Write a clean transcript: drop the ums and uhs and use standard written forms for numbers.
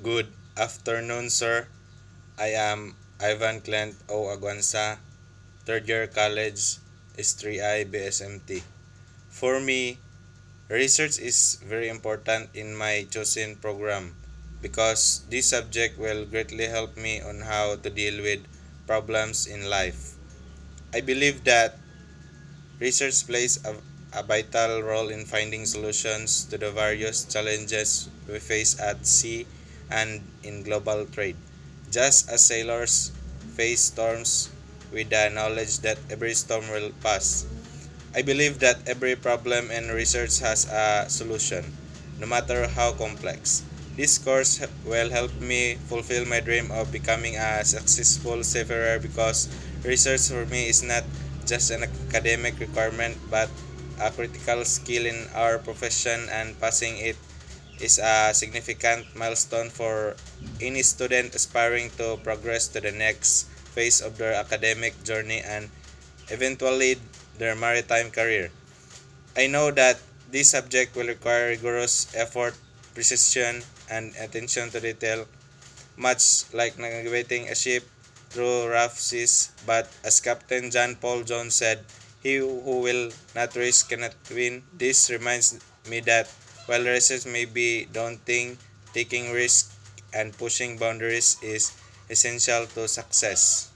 Good afternoon, sir. I am Ivan Clint O. Aguanza, third year college, S3I BSMT. For me, research is very important in my chosen program because this subject will greatly help me on how to deal with problems in life. I believe that research plays a vital role in finding solutions to the various challenges we face at sea and in global trade. Just as sailors face storms with the knowledge that every storm will pass, I believe that every problem in research has a solution, no matter how complex. This course will help me fulfill my dream of becoming a successful seafarer because research for me is not just an academic requirement but a critical skill in our profession, and passing it is a significant milestone for any student aspiring to progress to the next phase of their academic journey and eventually their maritime career. I know that this subject will require rigorous effort, precision, and attention to detail, much like navigating a ship through rough seas. But as Captain John Paul Jones said, he who will not risk cannot win. This reminds me that while races may be daunting, taking risks and pushing boundaries is essential to success.